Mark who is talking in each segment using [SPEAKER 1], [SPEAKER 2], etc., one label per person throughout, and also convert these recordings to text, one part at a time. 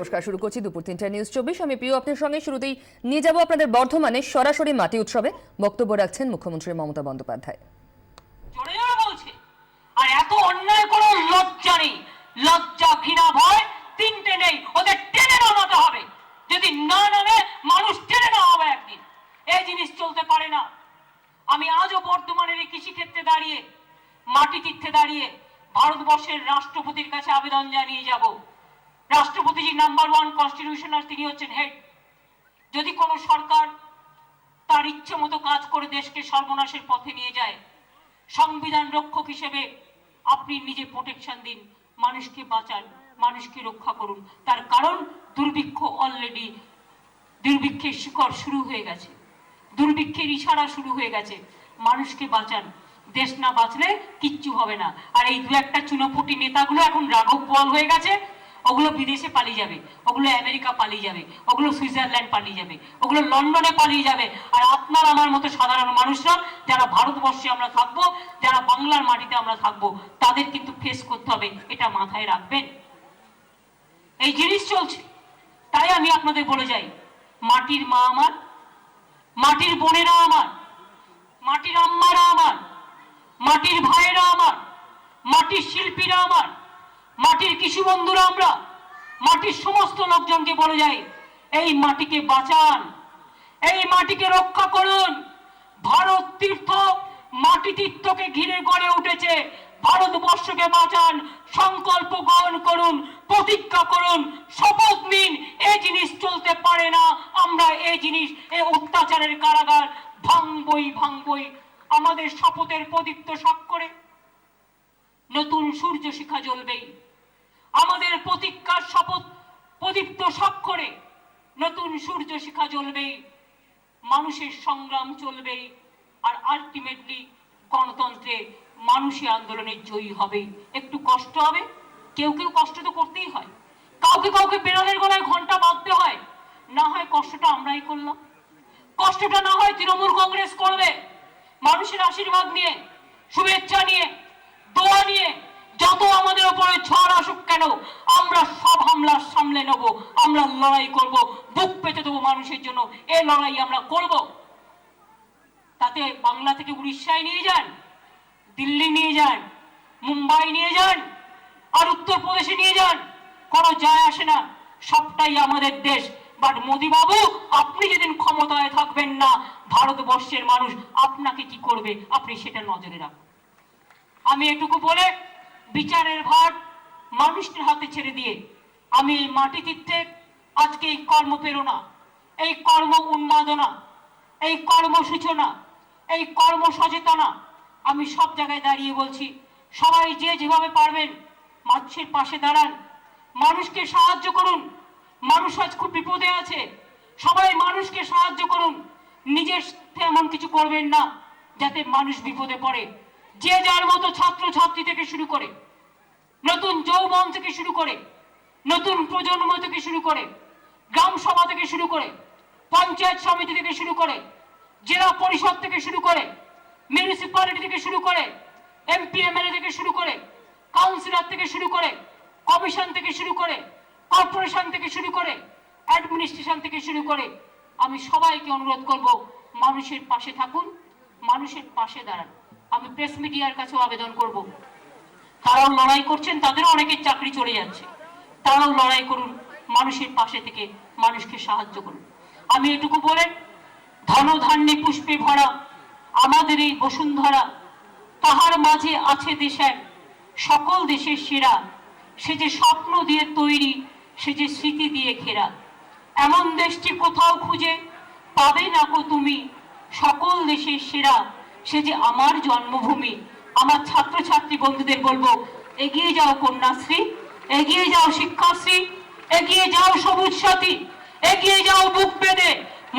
[SPEAKER 1] নমস্কার, শুরু করছি দুপুর 3টা নিউজ 24। আমি প্রিয় আপনার সঙ্গে শুরুতেই নিয়ে যাব আপনাদের বর্ধমানে সরাসরি মাটি উৎসবে। বক্তব্য রাখছেন মুখ্যমন্ত্রী মমতা বন্দ্যোপাধ্যায়।
[SPEAKER 2] আর এত অন্যায় কোনো লজ্জা নেই, লজ্জা ঘৃণা ভয় তিনটে নেই, ওদের টেনে নামাতে হবে। যদি না নামে মানুষ টেনে নামাবে একদিন। এই জিনিস চলতে পারে না। আমি আজও বর্ধমানের এই কৃষিক্ষেত্রে দাঁড়িয়ে, মাটি তীর্থে দাঁড়িয়ে ভারতবর্ষের রাষ্ট্রপতির কাছে আবেদন জানিয়ে যাব। রাষ্ট্রপতিজি নাম্বার 1 কনস্টিটিউশনাল, তিনি হচ্ছেন হেড। যদি কোনো সরকার তার ইচ্ছে মতো কাজ করে দেশকে সর্বনাশের পথে নিয়ে যায়, সংবিধান রক্ষক হিসেবে আপনি নিজে প্রোটেকশন দিন, মানুষকে বাঁচান, মানুষকে রক্ষা করুন। তার কারণ দুর্ভিক্ষ অলরেডি, দুর্ভিক্ষের শিকড় শুরু হয়ে গেছে, দুর্ভিক্ষের ইশারা শুরু হয়ে গেছে। মানুষকে বাঁচান, দেশ না বাঁচলে কিচ্ছু হবে না। আর এই দু একটা চুনোপুটি নেতাগুলো এখন রাঘব বোয়াল হয়ে গেছে। ওগুলো বিদেশে পালিয়ে যাবে, ওগুলো আমেরিকা পালিয়ে যাবে, ওগুলো সুইজারল্যান্ড পালিয়ে যাবে, ওগুলো লন্ডনে পালিয়ে যাবে। আর আপনার আমার মতো সাধারণ মানুষরা যারা ভারতবর্ষে আমরা থাকবো, যারা বাংলার মাটিতে আমরা থাকবো, তাদের কিন্তু ফেস করতে হবে। এটা মাথায় রাখবেন। এই জিনিস চলছে। তাই আমি আপনাদের বলে যাই, মাটির মা আমার, মাটির বোনেরা আমার, মাটির আম্মারা আমার, মাটির ভাইয়েরা আমার, মাটির শিল্পীরা আমার, মাটির কৃষি বন্ধুরা আমরা, মাটির সমস্ত লোকজনকে বলে যাই, এই মাটিকে বাঁচান, এই মাটিকে রক্ষা করুন। ভারত তীর্থ, মাটি তীর্থকে ঘিরে গড়ে উঠেছে। ভারতবর্ষকে বাঁচান, সংকল্প গ্রহণ করুন, প্রতিজ্ঞা করুন, শপথ নিন। এই জিনিস চলতে পারে না। আমরা এই জিনিস, এই অত্যাচারের কারাগার ভাঙবই ভাঙবই। আমাদের শপথের প্রদীপ্ত স্বাক্ষরে নতুন সূর্য শিখা জ্বলবেই। আমাদের প্রতিজ্ঞার শপথ প্রদীপ্ত স্বাক্ষরে নতুন সূর্য শিখা জ্বলবেই। মানুষের সংগ্রাম চলবেই। আর আলটিমেটলি গণতন্ত্রে মানুষই আন্দোলনে জয়ী হবেই। একটু কষ্ট হবে, কেউ কেউ কষ্ট তো করতেই হয়, কাউকে কাউকে বেরোনের গলায় ঘন্টা বাঁধতে হয়। না হয় কষ্টটা আমরাই করলাম, কষ্টটা না হয় তৃণমূল কংগ্রেস করবে। মানুষের আশীর্বাদ নিয়ে, শুভেচ্ছা নিয়ে, দোয়া নিয়ে যত আমাদের উপরে ঝড় আসুক কেন, আমরা সব হামলা সামলে নেব। আমরা লড়াই করব, বুক পেতে দেবো মানুষের জন্য। এই লড়াই আমরা করব। তাতে বাংলা থেকে উড়িষ্যায় নিয়ে যান, দিল্লি নিয়ে যান, মুম্বাই নিয়ে যান, আর উত্তরপ্রদেশে নিয়ে যান, কোনো যায় আসে না। সবটাই আমাদের দেশ। বাট মোদি বাবু, আপনি যেদিন ক্ষমতায় থাকবেন না, ভারতবর্ষের মানুষ আপনাকে কি করবে আপনি সেটা নজরে রাখুন। আমি এটুকু বলে বিচারের ভার মানুষের হাতে ছেড়ে দিয়ে আমি এই মাটি তীর্থে আজকে এই কর্মপ্রেরণা, এই কর্ম উন্মাদনা, এই কর্মসূচনা, এই কর্ম সচেতনা আমি সব জায়গায় দাঁড়িয়ে বলছি, সবাই যে যেভাবে পারবেন মানুষের পাশে দাঁড়ান, মানুষকে সাহায্য করুন। মানুষ আজ খুব বিপদে আছে, সবাই মানুষকে সাহায্য করুন। নিজের এমন কিছু করবেন না যাতে মানুষ বিপদে পড়ে। যে যার মতো ছাত্র ছাত্রী থেকে শুরু করে, নতুন যৌবন থেকে শুরু করে, নতুন প্রজন্ম থেকে শুরু করে, গ্রাম সভা থেকে শুরু করে, পঞ্চায়েত সমিতি থেকে শুরু করে, জেলা পরিষদ থেকে শুরু করে, মিউনিসিপ্যালিটি থেকে শুরু করে, এমপি এমএলএ থেকে শুরু করে, কাউন্সিলর থেকে শুরু করে, কমিশন থেকে শুরু করে, কর্পোরেশন থেকে শুরু করে, অ্যাডমিনিস্ট্রেশন থেকে শুরু করে, আমি সবাইকে অনুরোধ করব, মানুষের পাশে থাকুন, মানুষের পাশে দাঁড়ান। আমি প্রেস মিডিয়ার কাছেও আবেদন করব, তারাও লড়াই করছেন, তাদেরও অনেকের চাকরি চলে যাচ্ছে, তারাও লড়াই করুন, মানুষের পাশে থেকে মানুষকে সাহায্য করুন। আমি এটুকু বলে, ধনধান্যে পুষ্পে ভরা আমাদের এই বসুন্ধরা, তাহার মাঝে আছে দেশের সকল দেশের সেরা। সে যে স্বপ্ন দিয়ে তৈরি, সে যে স্মৃতি দিয়ে ঘেরা। এমন দেশটি কোথাও খুঁজে পাবে না কো তুমি, সকল দেশের সেরা। সে যে আমার জন্মভূমি। আমার ছাত্রছাত্রী বন্ধুদের বলবো, এগিয়ে যাও কন্যাশ্রী, এগিয়ে যাও শিক্ষাশ্রী, এগিয়ে যাও সবুজ সাথী, এগিয়ে যাও বুক বেঁধে।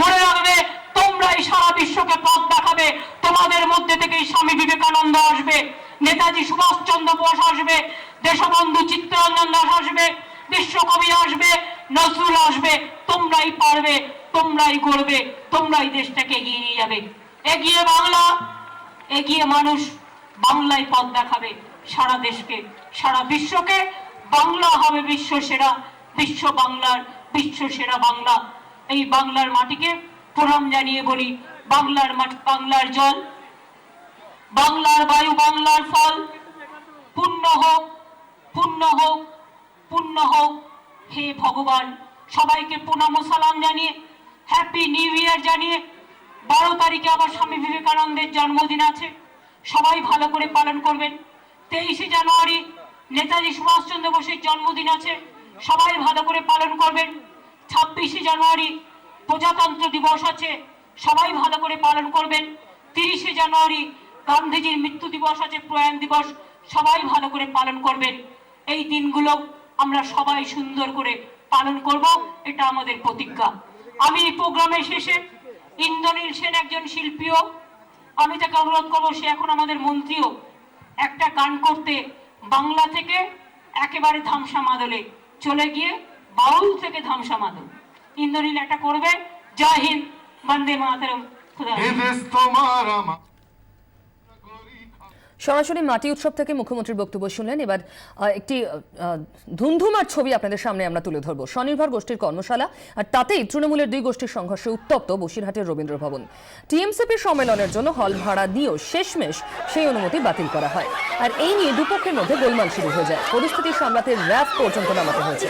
[SPEAKER 2] মনে রাখবে, তোমরাই সারা বিশ্বকে পথ দেখাবে। তোমাদের মধ্যে থেকেই স্বামী বিবেকানন্দ আসবে, নেতাজি সুভাষচন্দ্র বোস আসবে, দেশবন্ধু চিত্তরঞ্জন দাস আসবে, বিশ্বকবি আসবে, নজরুল আসবে। তোমরাই পারবে, তোমরাই করবে, তোমরাই দেশটাকে এগিয়ে নিয়ে যাবে। এগিয়ে বাংলা, এগিয়ে মানুষ, বাংলায় পথ দেখাবে সারা দেশকে, সারা বিশ্বকে। বাংলা হবে বিশ্ব সেরা, বিশ্ব বাংলার বিশ্ব সেরা বাংলা। এই বাংলার মাটিকে প্রণাম জানিয়ে বলি, বাংলার মাটি, বাংলার জল, বাংলার বায়ু, বাংলার ফল পূর্ণ হোক, পূর্ণ হোক, পূর্ণ হোক। হে ভগবান, সবাইকে প্রণাম ও সালাম জানিয়ে, হ্যাপি নিউ ইয়ার জানিয়ে, 12 তারিখে আবার স্বামী বিবেকানন্দের জন্মদিন আছে, সবাই ভালো করে পালন করবেন। 23শে জানুয়ারি নেতাজি সুভাষচন্দ্র বোসের জন্মদিন আছে, সবাই ভালো করে পালন করবেন। 26শে জানুয়ারি প্রজাতন্ত্র দিবস আছে, সবাই ভালো করে পালন করবেন। 30শে জানুয়ারি গান্ধীজির মৃত্যু দিবস আছে, প্রয়াণ দিবস, সবাই ভালো করে পালন করবেন। এই দিনগুলো আমরা সবাই সুন্দর করে পালন করব, এটা আমাদের প্রতিজ্ঞা। আমি এই প্রোগ্রামের শেষে ইন্দ্রনীল সেন একজন শিল্পীও, আমি তাকে অনুরোধ করবো, সে এখন আমাদের মন্ত্রীও, একটা গান করতে, বাংলা থেকে একেবারে ধামসা মাদলে চলে গিয়ে বাউল থেকে ধামসা মাদল। ইন্দ্রনীল একটা করবে। জয় হিন্দ, বন্দে মাতরম, খুদা হাফেজ।
[SPEAKER 1] সরাসরি মাটি উৎসব থেকে মুখ্যমন্ত্রীর বক্তব্য শুনলেন। এবার একটি ধুমধুমার ছবি আপনাদের সামনে আমরা তুলে ধরবো। স্বনির্ভর গোষ্ঠীর কর্মশালা, আর তাতেই তৃণমূলের 2 গোষ্ঠীর সংঘর্ষে উত্তপ্ত বসিরহাটের রবীন্দ্র ভবন। টিএমসিপি সম্মেলনের জন্য হল ভাড়া দিয়েও শেষমেশ সেই অনুমতি বাতিল করা হয়, আর এই নিয়ে দুপক্ষের মধ্যে গোলমাল শুরু হয়ে যায়। পরিস্থিতি সামলাতে র্যাব পর্যন্ত নামাতে হয়েছে।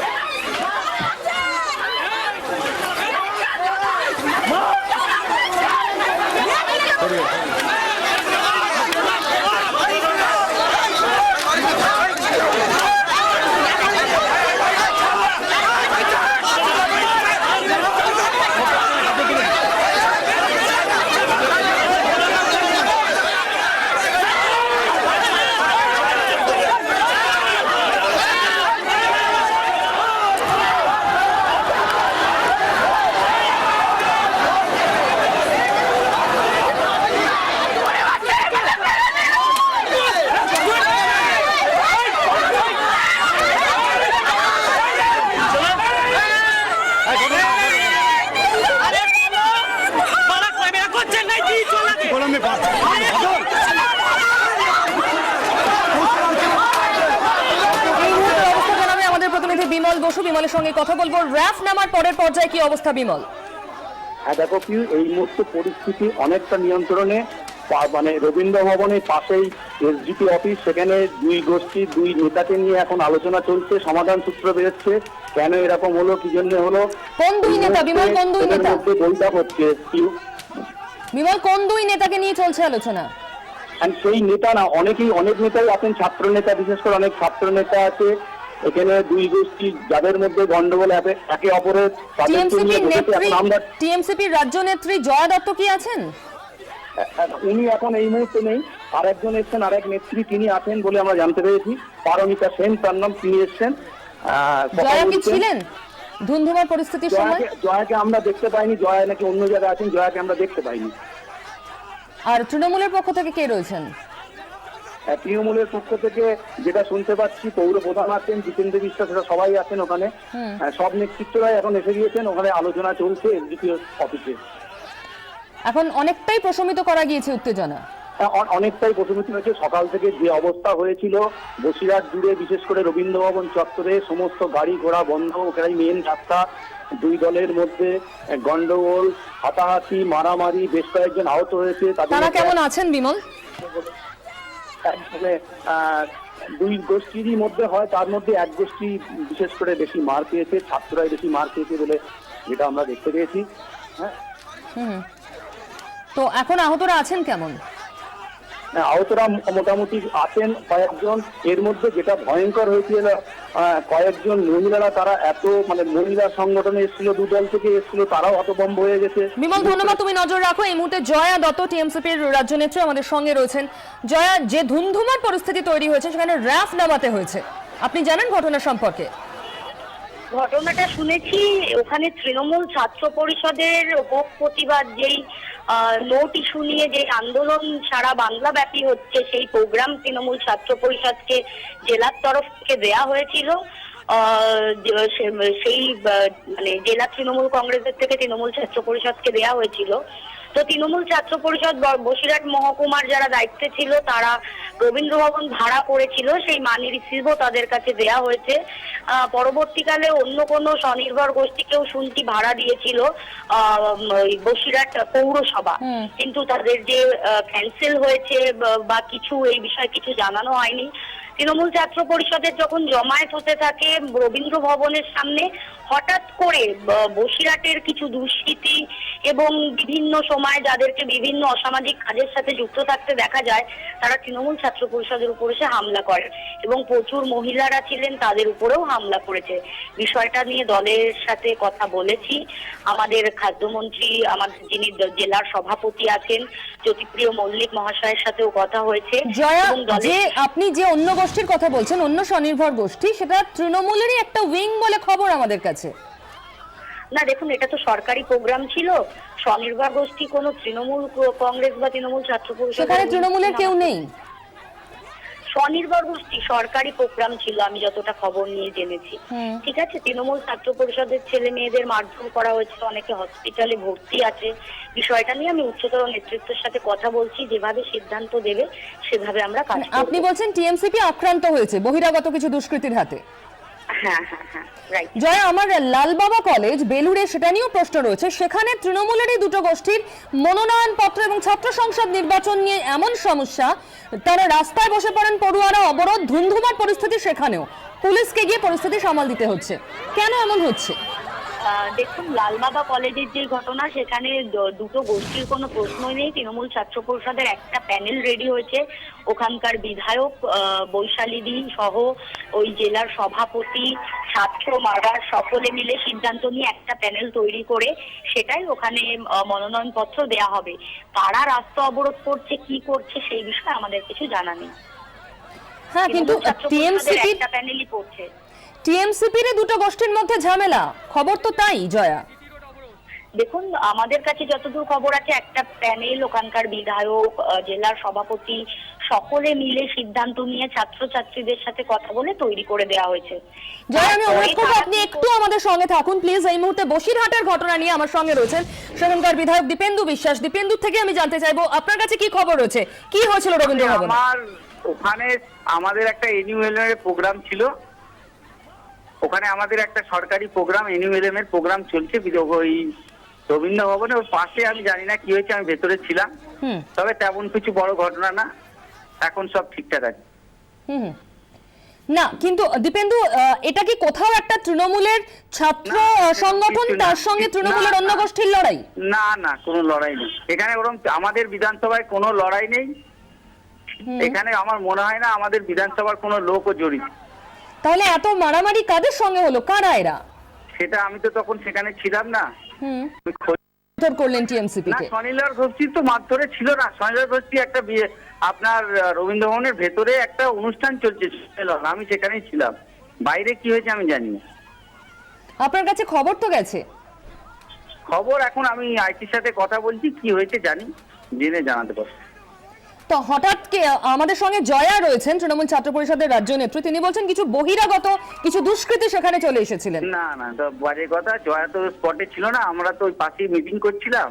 [SPEAKER 1] বিমল বসু, বিমলের সঙ্গে কথা বলবো। র্যাফ নামার পরের পর্যায়ে কি অবস্থা বিমল?
[SPEAKER 3] হ্যাঁ দেখো পিউ, এই মুহূর্তে পরিস্থিতি অনেকটা নিয়ন্ত্রণে। মানে রবীন্দ্র ভবনের পাশেই এসডিপি অফিস, সেখানে 2 গোষ্ঠী 2 নেতাকে নিয়ে এখন আলোচনা চলছে, সমাধান সূত্র বেরোচ্ছে। কেন এরকম হলো, কি জন্য হলো,
[SPEAKER 1] কোন 2 নেতা বিমল? কোন 2 নেতা?
[SPEAKER 3] বৈঠক হচ্ছে পিউ।
[SPEAKER 1] বিমল, কোন 2 নেতাকে নিয়ে চলছে আলোচনা?
[SPEAKER 3] সেই নেতা না, অনেক নেতাই আছেন, ছাত্র নেতা, বিশেষ করে অনেক ছাত্র নেতা আছে এখানে। 2 গোষ্ঠী যাদের মধ্যে গন্ডগোল একে অপরের।
[SPEAKER 1] টিএমসিপির রাজ্য নেত্রী জয়া দত্ত কি আছেন?
[SPEAKER 3] উনি এখন এই মুহূর্তে নেই, আরেকজন এসছেন, আরেক নেত্রী তিনি আছেন বলে আমরা জানতে পেরেছি। পারমিতা সেন তার নাম, তিনি এসছেন।
[SPEAKER 1] জয়া কি ছিলেন ধুমধুমার পরিস্থিতির সময়?
[SPEAKER 3] জয়াকে আমরা দেখতে পাইনি, জয়া নাকি অন্য জায়গায় আছেন, জয়াকে আমরা দেখতে পাইনি।
[SPEAKER 1] আর তৃণমূলের পক্ষ থেকে কে রয়েছেন?
[SPEAKER 3] তৃণমূলের পক্ষ থেকে যেটা শুনতে পাচ্ছি, পৌর প্রধান আছেন, জিতেন্দ্র বিশ্বাস, সেটা সবাই আছেন ওখানে। সব নেতৃত্বরাই এখন এসে গিয়েছেন, ওখানে আলোচনা চলছে এসডিপি অফিসে।
[SPEAKER 1] এখন অনেকটাই প্রশমিত করা গিয়েছে উত্তেজনা,
[SPEAKER 3] অনেকটাই প্রশমিত হয়েছে। সকাল থেকে যে অবস্থা হয়েছিল বসিরহাট জুড়ে, বিশেষ করে রবীন্দ্র ভবন চত্বরে সমস্ত গাড়ি ঘোড়া বন্ধ, ওখানে মেন রাস্তা। 2 দলের মধ্যে গন্ডগোল, হাতাহাতি, মারামারি, বেশ কয়েকজন আহত হয়েছে।
[SPEAKER 1] তারা কেমন আছেন বিমল?
[SPEAKER 3] 2 গোষ্ঠীরই মধ্যে হয়, তার মধ্যে এক গোষ্ঠী বিশেষ করে বেশি মার পেয়েছে, ছাত্ররাই বেশি মার পেয়েছে বলে যেটা আমরা দেখতে পেয়েছি। হ্যাঁ,
[SPEAKER 1] তো এখন আহতরা আছেন কেমন?
[SPEAKER 3] আহতরা মোটামুটি আছেন কয়েকজন। এর মধ্যে যেটা ভয়ঙ্কর হয়েছিল, কয়েকজন মহিলারা, তারা এত মহিলা সংগঠনে এসেছিল, 2 দল থেকে এসেছিল, তারাও হতভম্ব হয়ে গেছে।
[SPEAKER 1] বিমল, ধন্যবাদ, তুমি নজর রাখো। এই মুহূর্তে জয়া দত্ত, টিএমসিপির রাজ্য নেত্রী, আমাদের সঙ্গে রয়েছেন। জয়া, যে ধুমধুমার পরিস্থিতি তৈরি হয়েছে, সেখানে র্যাফ নামাতে হয়েছে, আপনি জানেন ঘটনা সম্পর্কে?
[SPEAKER 4] ঘটনাটা শুনেছি, ওখানে তৃণমূল ছাত্র পরিষদের প্রতিবাদ, যেই নোট ইস্যু নিয়ে যে আন্দোলন সারা বাংলা ব্যাপী হচ্ছে, সেই প্রোগ্রাম তৃণমূল ছাত্র পরিষদকে জেলার তরফ থেকে দেয়া হয়েছিল। সেই জেলা তৃণমূল কংগ্রেসের থেকে তৃণমূল ছাত্র পরিষদকে দেয়া হয়েছিল। তো তৃণমূল ছাত্র পরিষদ বসিরহাট মহকুমার যারা দায়িত্বে ছিল তারা রবীন্দ্র ভবন ভাড়া করেছিল, সেই মানি রিসিভও তাদের কাছে দেয়া হয়েছে। পরবর্তীকালে অন্য কোনো স্বনির্ভর গোষ্ঠীকেও শুনছি ভাড়া দিয়েছিল ওই বসিরহাট পৌরসভা, কিন্তু তাদের যে ক্যান্সেল হয়েছে বা কিছু এই বিষয়ে কিছু জানানো হয়নি। তৃণমূল ছাত্র পরিষদের যখন জমায়েত হতে থাকে রবীন্দ্র ভবনের সামনে, হঠাৎ করে বসিরহাটের কিছু দুষ্কৃতী এবং বিভিন্ন সময় যাদেরকে বিভিন্ন অসামাজিক কাজের সাথে যুক্ত থাকতে দেখা যায়, তারা তৃণমূল ছাত্র পরিষদের উপর এসে হামলা করে এবং প্রচুর মহিলারা ছিলেন তাদের উপরেও হামলা করেছে। বিষয়টা নিয়ে দলের সাথে কথা বলেছি, আমাদের খাদ্যমন্ত্রী, আমাদের যিনি জেলার সভাপতি আছেন জ্যোতিপ্রিয় মল্লিক মহাশয়ের সাথেও কথা হয়েছে।
[SPEAKER 1] জয়া, যে আপনি যে অন্য গোষ্ঠীর কথা বলছেন, অন্য স্বনির্ভর গোষ্ঠী, সেটা তৃণমূলেরই একটা উইং বলে খবর আমাদের কাছে।
[SPEAKER 4] না দেখুন, এটা তো সরকারি প্রোগ্রাম ছিল, স্বনির্ভর গোষ্ঠী কোনো তৃণমূল কংগ্রেস বা তৃণমূল ছাত্র পরিষদ,
[SPEAKER 1] সেখানে তৃণমূলের কেউ নেই।
[SPEAKER 4] স্বনির্ভর গোষ্ঠী সরকারি প্রোগ্রাম ছিল, আমি যতটা খবর নিয়ে জেনেছি। ঠিক আছে, তৃণমূল ছাত্র পরিষদের ছেলে মেয়েদের মারধর করা হয়েছে, অনেকে হসপিটালে ভর্তি আছে। বিষয়টা নিয়ে আমি উচ্চতর নেতৃত্বের সাথে কথা বলছি, যেভাবে সিদ্ধান্ত দেবে সেভাবে আমরা কাজ করব।
[SPEAKER 1] আপনি বলছেন টিএমসিপি আক্রান্ত হয়েছে বহিরাগত কিছু দুষ্কৃতীর হাতে।
[SPEAKER 4] হ্যাঁ হ্যাঁ হ্যাঁ, রাইট।
[SPEAKER 1] জয়া, আমার লালবাবা কলেজ বেলুড়ে সেটা নিয়েও প্রশ্ন রয়েছে, সেখানে তৃণমূলেরই দুটো গোষ্ঠীর মনোনয়নপত্র এবং ছাত্র সংসদ নির্বাচন নিয়ে এমন সমস্যা, তারা রাস্তায় বসে পড়েন পড়ুয়ারা, অবরোধ, ধুন্ধুমার পরিস্থিতি, সেখানেও পুলিশকে গিয়ে পরিস্থিতি সামাল দিতে হচ্ছে। কেন এমন হচ্ছে?
[SPEAKER 4] দেখুন, লালবাবা কলেজের যে ঘটনা, সেখানে দুটো গোষ্ঠীর কোনো প্রশ্নই নেই। তৃণমূল ছাত্র পরিষদের একটা প্যানেল রেডি হয়েছে, ওখানকার বিধায়ক বৈশালীদি সহ ওই জেলার সভাপতি, ছাত্র মার্ডার সকলে মিলে সিদ্ধান্ত নিয়ে একটা প্যানেল তৈরি করে সেটাই ওখানে মনোনয়নপত্র দেয়া হবে। কারা রাস্তা অবরোধ করছে, কি করছে, সেই বিষয়ে আমাদের কিছু জানা নেই।
[SPEAKER 1] হ্যাঁ, কিন্তু টিএমসিপি
[SPEAKER 4] একটা প্যানেলই করছে।
[SPEAKER 1] টিএমসিপির দুটো গোষ্ঠীর মধ্যে ঝামেলা, খবর তো তাই জয়া।
[SPEAKER 4] দেখুন, আমাদের কাছে যতদূর খবর আছে, একটা প্যানেল, ওখানকার বিধায়ক, জেলার সভাপতি সকলে মিলে সিদ্ধান্ত নিয়ে ছাত্রছাত্রীদের সাথে কথা বলে তৈরি করে দেওয়া হয়েছে।
[SPEAKER 1] জয়া, আমি অনুরোধ করবো আপনি একটু আমাদের সঙ্গে থাকুন প্লিজ। এই মুহূর্তে বসিরহাটের ঘটনা নিয়ে আমার সঙ্গে রয়েছেন সেখানকার বিধায়ক দীপেন্দু বিশ্বাস। দীপেন্দু থেকে আমি জানতে চাইবো আপনার কাছে কি খবর রয়েছে, কি হয়েছিল রবীন্দ্র ভবনে?
[SPEAKER 5] আমার ওখানে আমাদের একটা এনইউএলএম এর প্রোগ্রাম ছিল, ওখানে আমাদের একটা সরকারি প্রোগ্রাম এনইউএলএম এর প্রোগ্রাম চলছে ওই রবীন্দ্র ভবনে, ওর পাশে। আমি জানি না কি হয়েছে, আমি ভেতরে ছিলাম, তবে তেমন কিছু বড় ঘটনা না, এখন সব ঠিকঠাক আছে।
[SPEAKER 1] না, কিন্তু দীপেন্দু, এটা কি কোথাও একটা তৃণমূলের ছাত্র সংগঠন, তার সঙ্গে তৃণমূলের অন্য গোষ্ঠীর লড়াই?
[SPEAKER 5] না না, কোনো লড়াই নেই এখানে, ওরকম আমাদের বিধানসভায় কোনো লড়াই নেই এখানে। আমার মনে হয় না আমাদের বিধানসভার কোনো লোকও জড়িত।
[SPEAKER 1] তাহলে এত মারামারি কাদের সঙ্গে হলো, কারা এরা?
[SPEAKER 5] সেটা আমি তো তখন সেখানে ছিলাম না।
[SPEAKER 1] করলেন টিএমসিপি কে?
[SPEAKER 5] স্বনির্ভর গোষ্ঠী তো মারধরে ছিল না। স্বনির্ভর গোষ্ঠী একটা আপনার রবীন্দ্র ভবনের ভেতরে একটা অনুষ্ঠান চলছে, আমি সেখানেই ছিলাম, বাইরে কি হয়েছে আমি জানি না।
[SPEAKER 1] আপনার কাছে খবর তো গেছে?
[SPEAKER 5] খবর এখন আমি আইটির সাথে কথা বলছি, কি হয়েছে জানি, জেনে জানাতে পারবো।
[SPEAKER 1] তো হঠাৎ আমাদের সঙ্গে জয়া রয়েছেন, তৃণমূল ছাত্র পরিষদের রাজ্য নেত্রী। তিনি বলছেন কিছু বহিরাগত, কিছু দুষ্কৃতী সেখানে চলে এসেছিলেন।
[SPEAKER 5] না না, তো বাজে কথা, জয়া তো স্পটে ছিল না, আমরা তো ওই পাশেই মিটিং করছিলাম।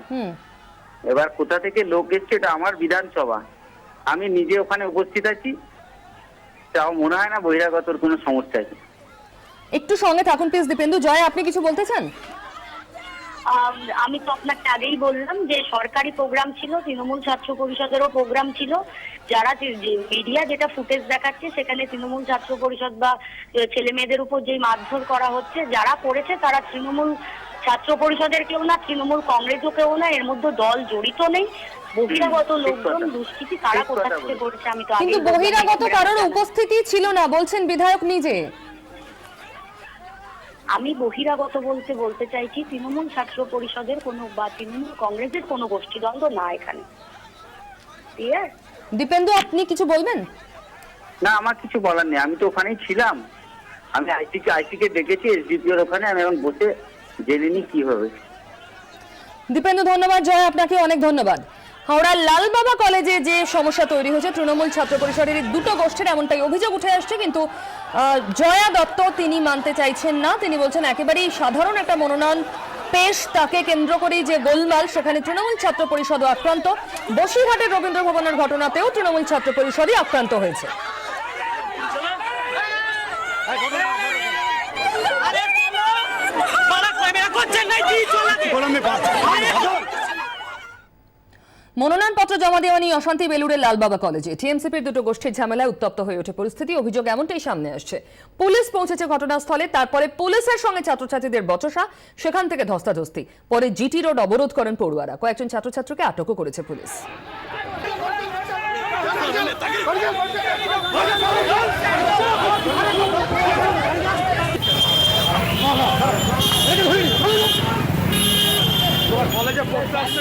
[SPEAKER 5] এবার কোথা থেকে লোক এসছে, এটা আমার বিধানসভা, আমি নিজে ওখানে উপস্থিত আছি, তাও মনে হয় না বহিরাগতর কোনো সমস্যা আছে।
[SPEAKER 1] একটু সঙ্গে থাকুন প্লিজ দীপেন্দু। জয়া, আপনি কিছু বলতে চান?
[SPEAKER 4] আমি তো আপনাকে আগেই বললাম যে সরকারি প্রোগ্রাম ছিল, তৃণমূল ছাত্র পরিষদেরও প্রোগ্রাম ছিল। যারা মিডিয়া যেটা ফুটেজ দেখাচ্ছে, সেখানে তৃণমূল ছাত্র পরিষদ বা ছেলে মেয়েদের উপর যে মারধর করা হচ্ছে, যারা করেছে তারা তৃণমূল ছাত্র পরিষদের কেউ না, তৃণমূল কংগ্রেসও কেউ না, এর মধ্যে দল জড়িত নেই। বহিরাগত লোকজন, দুষ্কৃতী কারা কোথা থেকে করেছে আমি তো।
[SPEAKER 1] কিন্তু বহিরাগত কারোর উপস্থিতি ছিল না বলছেন বিধায়ক নিজে।
[SPEAKER 4] আমি বহিরাগত বলতে চাইছি তৃণমূল ছাত্র পরিষদের কোনো বা তৃণমূল কংগ্রেসের কোনো গোষ্ঠীদ্বন্দ্ব না এখানে। ক্লিয়ার?
[SPEAKER 1] দীপেন্দু, আপনি কিছু বলবেন?
[SPEAKER 5] না, আমার কিছু বলার নেই, আমি তো ওখানেই ছিলাম, আমি আইটিকে ডেকেছি এসডিপিওর ওখানে, আমি এখন বসে জেনে নি কি হবে।
[SPEAKER 1] দীপেন্দু, ধন্যবাদ। জয়, আপনাকে অনেক ধন্যবাদ। হাওড়ার লালবাবা কলেজে যে সমস্যা তৈরি হয়েছে, তৃণমূল ছাত্র পরিষদের দুটো গোষ্ঠীর এমনটাই অভিযোগ উঠে আসছে, কিন্তু জয়া দত্ত তিনি মানতে চাইছেন না। তিনি বলছেন একেবারেই সাধারণ একটা মনোনয়ন পেশ তাকে কেন্দ্র করেই যে গোলমাল, সেখানে তৃণমূল ছাত্র পরিষদও আক্রান্ত। বসিরহাটের রবীন্দ্র ভবনের ঘটনাতেও তৃণমূল ছাত্র পরিষদই আক্রান্ত হয়েছে। মনোনয়নপত্র জমা দেওয়া নিয়ে অশান্তি বেলুড়ের লালবাবা কলেজে। টিএমসিপির দুটো গোষ্ঠীর ঝামেলায় উত্তপ্ত হয়ে ওঠে পরিস্থিতি। অভিযোগ এমনটাই সামনে আসছে। পুলিশ পৌঁছেছে ঘটনাস্থলে, তারপরে পুলিশের সঙ্গে ছাত্রছাত্রীদের বচসা, সেখান থেকে ধস্তাধস্তি। পরে জিটি রোড অবরোধ করেন পড়ুয়ারা। কয়েকজন ছাত্রছাত্রীকে আটকও করেছে পুলিশ।
[SPEAKER 6] কলেজে পড়তে আসতে